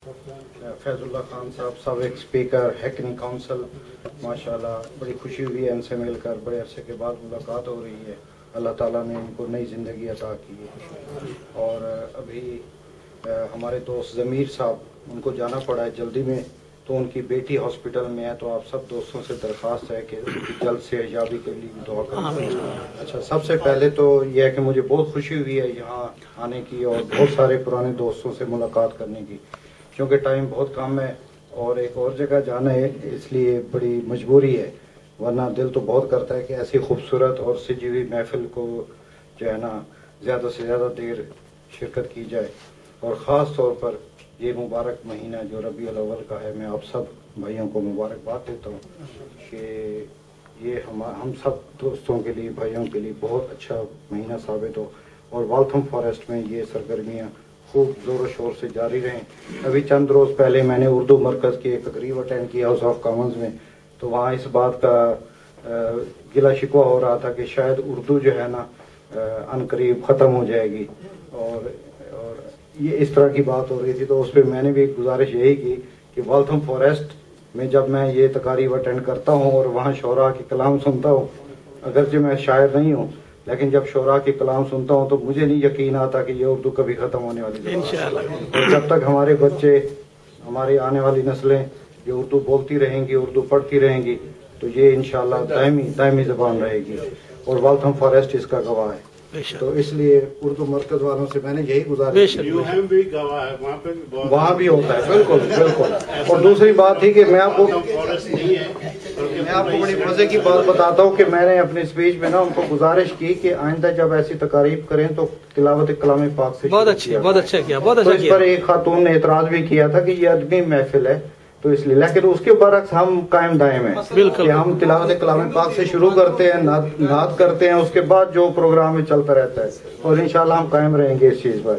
فیض اللہ خان صاحب سابق speaker hacking council, ماشاءاللہ بڑی خوشی ہوئی ہے ان سے مل کر، بڑے عرصے کے بعد ملاقات ہو رہی ہے۔ اللہ تعالیٰ نے ان کو نئی زندگی عطا کی ہے۔ اور ابھی ہمارے دوست ضمیر صاحب، ان کو جانا پڑا ہے جلدی میں، تو ان کی بیٹی ہاسپٹل میں ہے، تو آپ سب دوستوں سے درخواست ہے کہ ان کی جلد سے حجابی کے لیے بھی دعا کریں۔ اچھا، سب سے پہلے تو یہ ہے کہ مجھے بہت خوشی ہوئی ہے یہاں آنے کی اور بہت سارے پرانے دوستوں سے ملاقات کرنے کی، کیونکہ ٹائم بہت کم ہے اور ایک اور جگہ جانا ہے، اس لیے بڑی مجبوری ہے، ورنہ دل تو بہت کرتا ہے کہ ایسی خوبصورت اور سجی ہوئی محفل کو جو ہے نا زیادہ سے زیادہ دیر شرکت کی جائے۔ اور خاص طور پر یہ مبارک مہینہ جو ربیع الاول کا ہے، میں آپ سب بھائیوں کو مبارکباد دیتا ہوں کہ یہ ہم سب دوستوں کے لیے، بھائیوں کے لیے بہت اچھا مہینہ ثابت ہو، اور والتھم فارسٹ میں یہ سرگرمیاں خوب زور و شور سے جاری رہیں۔ ابھی چند روز پہلے میں نے اردو مرکز کی ایک تقریب اٹینڈ کی ہاؤس آف کامنز میں، تو وہاں اس بات کا گلہ شکوہ ہو رہا تھا کہ شاید اردو جو ہے نا ان قریب ختم ہو جائے گی، اور یہ اس طرح کی بات ہو رہی تھی۔ تو اس پہ میں نے بھی ایک گزارش یہی کی کہ والتھم فارسٹ میں جب میں یہ تقاریب اٹینڈ کرتا ہوں اور وہاں شعراء کے کلام سنتا ہوں، اگرچہ میں شاعر نہیں ہوں، لیکن جب شعراء کے کلام سنتا ہوں تو مجھے نہیں یقین آتا کہ یہ اردو کبھی ختم ہونے والی ہے انشاءاللہ۔ جب تک ہمارے بچے، ہماری آنے والی نسلیں یہ اردو بولتی رہیں گی، اردو پڑھتی رہیں گی، تو یہ انشاءاللہ دائمی زبان رہے گی، اور والتھم فارسٹ اس کا گواہ ہے۔ تو اس لیے اردو مرکز والوں سے میں نے یہی گزارش کی، وہاں بھی ہوتا ہے، بالکل بالکل۔ اور دوسری بات تھی کہ میں آپ کو بڑی مزے کی بات بتاتا ہوں کہ میں نے اپنی اسپیچ میں نا ان کو گزارش کی کہ آئندہ جب ایسی تقاریب کریں تو تلاوت کلام پاک سے بہت اچھا کیا۔ تو اس پر ایک خاتون نے اعتراض بھی کیا تھا کہ یہ ادبی محفل ہے، تو اس لیے، لیکن اس کے برعکس ہم قائم دائم ہیں کہ ہم تلاوت کلام پاک سے شروع کرتے ہیں، نعت کرتے ہیں، اس کے بعد جو پروگرام میں چلتا رہتا ہے، اور انشاءاللہ ہم قائم رہیں گے اس چیز پر۔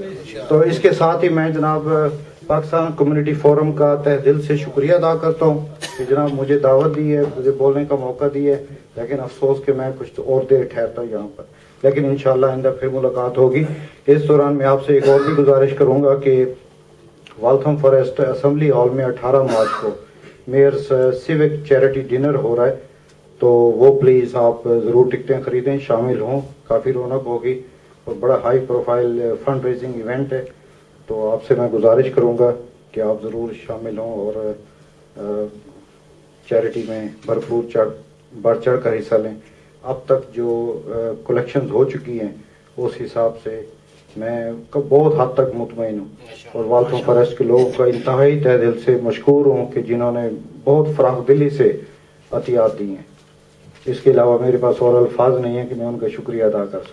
تو اس کے ساتھ ہی میں جناب پاکستان کمیونٹی فورم کا تہ دل سے شکریہ ادا کرتا ہوں کہ جناب مجھے دعوت دی ہے، مجھے بولنے کا موقع دی ہے، لیکن افسوس کہ میں کچھ اور دیر ٹھہرتا ہوں یہاں پر، لیکن انشاءاللہ آئندہ پھر ملاقات ہوگی۔ اس دوران میں آپ سے ایک اور بھی گزارش کروں گا کہ والتھم فارسٹ اسمبلی ہال میں 18 مارچ کو میئرس سیوک چیریٹی ڈنر ہو رہا ہے، تو وہ پلیز آپ ضرور ٹکٹیں خریدیں، شامل ہوں، کافی رونق ہوگی، اور بڑا high profile fund raising event ہے، تو آپ سے میں گزارش کروں گا کہ آپ ضرور شامل ہوں اور چیریٹی میں بھرپور بڑھ چڑھ کر حصہ لیں۔ اب تک جو کلیکشنز ہو چکی ہیں اس حساب سے میں بہت حد تک مطمئن ہوں، اور والتھم فارسٹ کے لوگوں کا انتہائی تہ دل سے مشکور ہوں کہ جنہوں نے بہت فراخ دلی سے عطیات دی ہیں۔ اس کے علاوہ میرے پاس اور الفاظ نہیں ہیں کہ میں ان کا شکریہ ادا کر سکوں۔